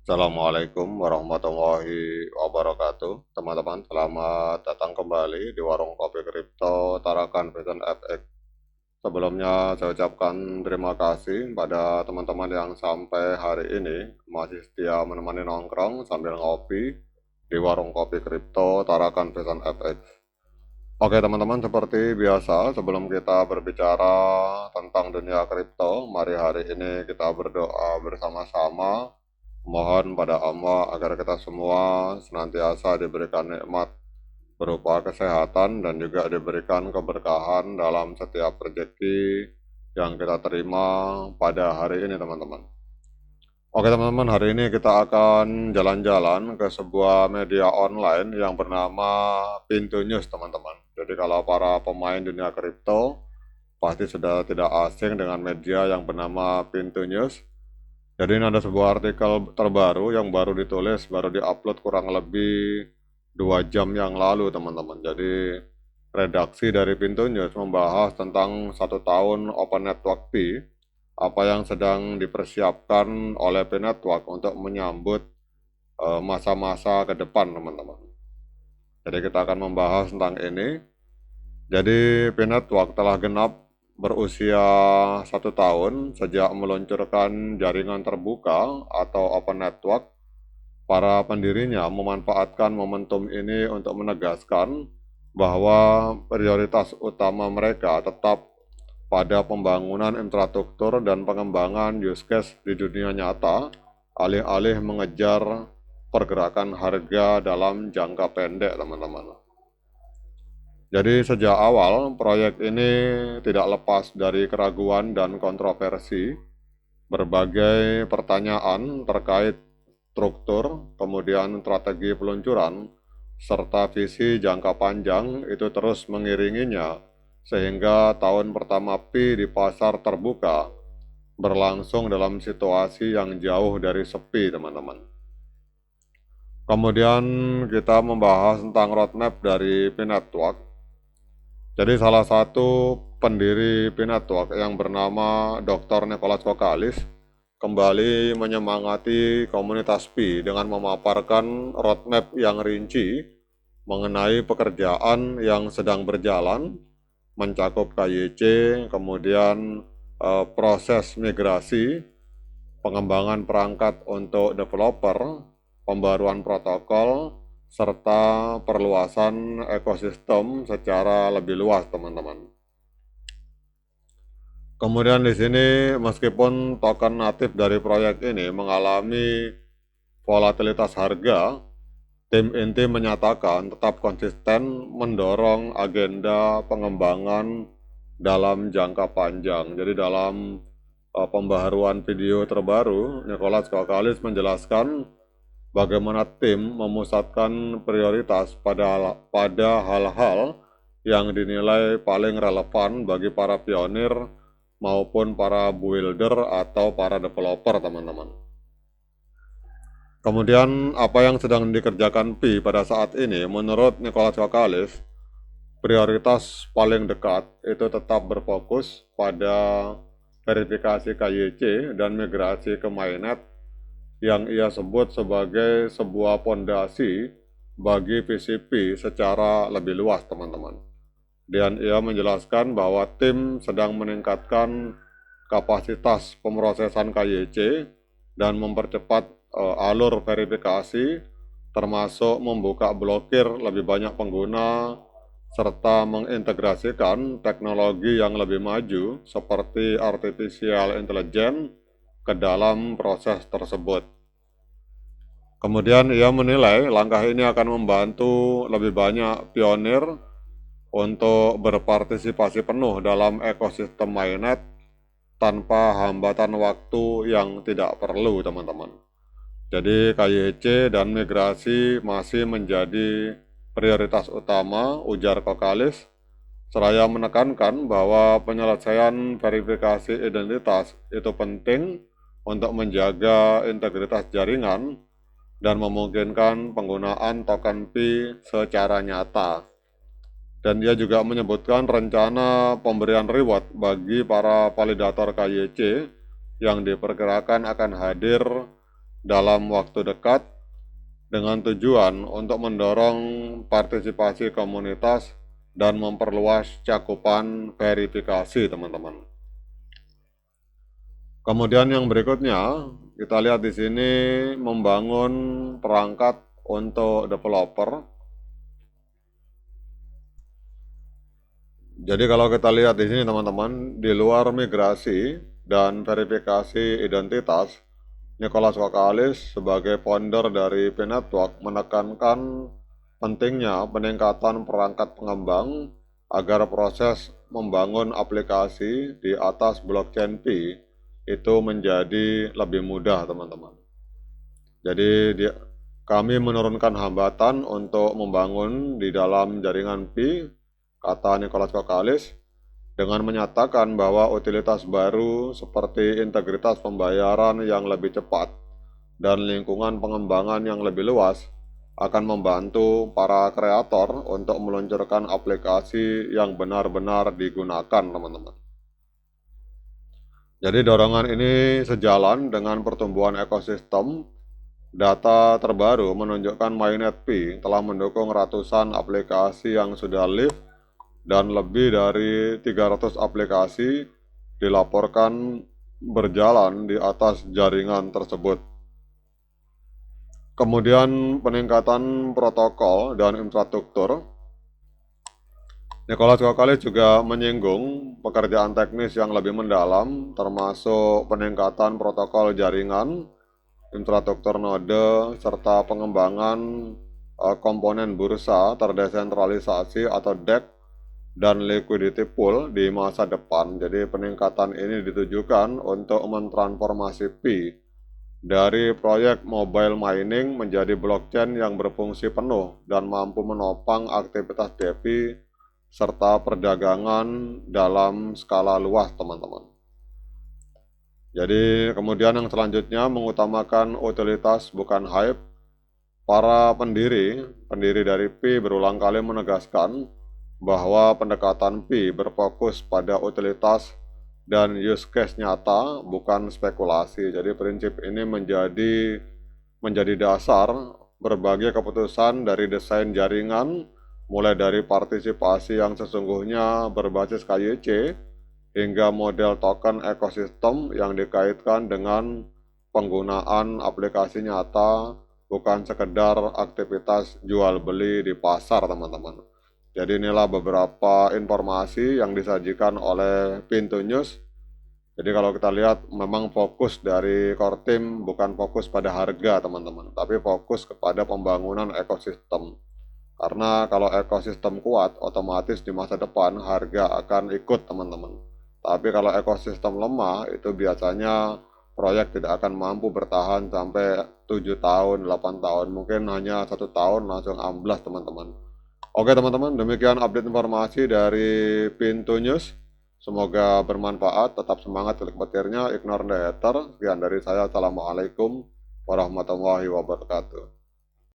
Assalamualaikum warahmatullahi wabarakatuh. Teman-teman, selamat datang kembali di Warung Kopi Kripto Tarakan Vision FX. Sebelumnya saya ucapkan terima kasih pada teman-teman yang sampai hari ini masih setia menemani nongkrong sambil ngopi di Warung Kopi Kripto Tarakan Vision FX. Oke teman-teman, seperti biasa sebelum kita berbicara tentang dunia kripto, mari hari ini kita berdoa bersama-sama. Mohon pada Allah agar kita semua senantiasa diberikan nikmat berupa kesehatan dan juga diberikan keberkahan dalam setiap rezeki yang kita terima pada hari ini teman-teman. Oke teman-teman, hari ini kita akan jalan-jalan ke sebuah media online yang bernama Pintu News teman-teman. Jadi kalau para pemain dunia kripto pasti sudah tidak asing dengan media yang bernama Pintu News. Jadi ini ada sebuah artikel terbaru yang baru ditulis, baru diupload kurang lebih 2 jam yang lalu teman-teman. Jadi redaksi dari Pintu News membahas tentang 1 tahun Open Network P, apa yang sedang dipersiapkan oleh P Network untuk menyambut masa-masa ke depan teman-teman. Jadi kita akan membahas tentang ini. Jadi P Network telah genap berusia 1 tahun sejak meluncurkan jaringan terbuka atau open network. Para pendirinya memanfaatkan momentum ini untuk menegaskan bahwa prioritas utama mereka tetap pada pembangunan infrastruktur dan pengembangan use case di dunia nyata, alih-alih mengejar pergerakan harga dalam jangka pendek, teman-teman. Jadi sejak awal proyek ini tidak lepas dari keraguan dan kontroversi. Berbagai pertanyaan terkait struktur, kemudian strategi peluncuran, serta visi jangka panjang itu terus mengiringinya, sehingga tahun pertama Pi di pasar terbuka berlangsung dalam situasi yang jauh dari sepi, teman-teman. Kemudian kita membahas tentang roadmap dari Pi Network. Jadi salah satu pendiri Pi Network yang bernama Dr. Nicholas Vokalis kembali menyemangati komunitas Pi dengan memaparkan roadmap yang rinci mengenai pekerjaan yang sedang berjalan, mencakup KYC, kemudian proses migrasi, pengembangan perangkat untuk developer, pembaruan protokol, serta perluasan ekosistem secara lebih luas, teman-teman. Kemudian di sini meskipun token natif dari proyek ini mengalami volatilitas harga, tim inti menyatakan tetap konsisten mendorong agenda pengembangan dalam jangka panjang. Jadi dalam pembaharuan video terbaru, Nicholas Vokalis menjelaskan bagaimana tim memusatkan prioritas pada hal-hal yang dinilai paling relevan bagi para pionir maupun para builder atau para developer, teman-teman. Kemudian apa yang sedang dikerjakan Pi pada saat ini, menurut Nicholas Vokalis, prioritas paling dekat itu tetap berfokus pada verifikasi KYC dan migrasi ke mainnet yang ia sebut sebagai sebuah pondasi bagi VCP secara lebih luas, teman-teman. Dan ia menjelaskan bahwa tim sedang meningkatkan kapasitas pemrosesan KYC dan mempercepat alur verifikasi, termasuk membuka blokir lebih banyak pengguna, serta mengintegrasikan teknologi yang lebih maju seperti artificial intelligence ke dalam proses tersebut. Kemudian ia menilai langkah ini akan membantu lebih banyak pionir untuk berpartisipasi penuh dalam ekosistem mainnet tanpa hambatan waktu yang tidak perlu, teman-teman. Jadi KYC dan migrasi masih menjadi prioritas utama, ujar Vokalis, seraya menekankan bahwa penyelesaian verifikasi identitas itu penting untuk menjaga integritas jaringan dan memungkinkan penggunaan token Pi secara nyata. Dan dia juga menyebutkan rencana pemberian reward bagi para validator KYC yang diperkirakan akan hadir dalam waktu dekat dengan tujuan untuk mendorong partisipasi komunitas dan memperluas cakupan verifikasi, teman-teman. Kemudian yang berikutnya, kita lihat di sini membangun perangkat untuk developer. Jadi kalau kita lihat di sini teman-teman, di luar migrasi dan verifikasi identitas, Nicholas Wakalis sebagai founder dari P-Network menekankan pentingnya peningkatan perangkat pengembang agar proses membangun aplikasi di atas blockchain Pi itu menjadi lebih mudah, teman-teman. Jadi kami menurunkan hambatan untuk membangun di dalam jaringan Pi, kata Nicholas Wakalis, dengan menyatakan bahwa utilitas baru seperti integritas pembayaran yang lebih cepat dan lingkungan pengembangan yang lebih luas akan membantu para kreator untuk meluncurkan aplikasi yang benar-benar digunakan, teman-teman. Jadi dorongan ini sejalan dengan pertumbuhan ekosistem. Data terbaru menunjukkan MyNetP telah mendukung ratusan aplikasi yang sudah live dan lebih dari 300 aplikasi dilaporkan berjalan di atas jaringan tersebut. Kemudian peningkatan protokol dan infrastruktur. Nicholas Wakalis juga menyinggung pekerjaan teknis yang lebih mendalam, termasuk peningkatan protokol jaringan, infrastruktur node, serta pengembangan komponen bursa terdesentralisasi atau DEX dan liquidity pool di masa depan. Jadi peningkatan ini ditujukan untuk mentransformasi Pi dari proyek mobile mining menjadi blockchain yang berfungsi penuh dan mampu menopang aktivitas DeFi serta perdagangan dalam skala luas, teman-teman. Jadi kemudian yang selanjutnya mengutamakan utilitas bukan hype. Para pendiri dari Pi berulang kali menegaskan bahwa pendekatan Pi berfokus pada utilitas dan use case nyata, bukan spekulasi. Jadi prinsip ini menjadi dasar berbagai keputusan dari desain jaringan, mulai dari partisipasi yang sesungguhnya berbasis KYC, hingga model token ekosistem yang dikaitkan dengan penggunaan aplikasi nyata, bukan sekedar aktivitas jual beli di pasar, teman-teman. Jadi inilah beberapa informasi yang disajikan oleh Pintu News. Jadi kalau kita lihat memang fokus dari core team bukan fokus pada harga, teman-teman, tapi fokus kepada pembangunan ekosistem. Karena kalau ekosistem kuat, otomatis di masa depan harga akan ikut, teman-teman. Tapi kalau ekosistem lemah, itu biasanya proyek tidak akan mampu bertahan sampai 7 tahun, 8 tahun. Mungkin hanya 1 tahun langsung amblas, teman-teman. Oke teman-teman, demikian update informasi dari Pintu News. Semoga bermanfaat, tetap semangat klik petirnya, ignore the hater. Sekian dari saya, Assalamualaikum warahmatullahi wabarakatuh.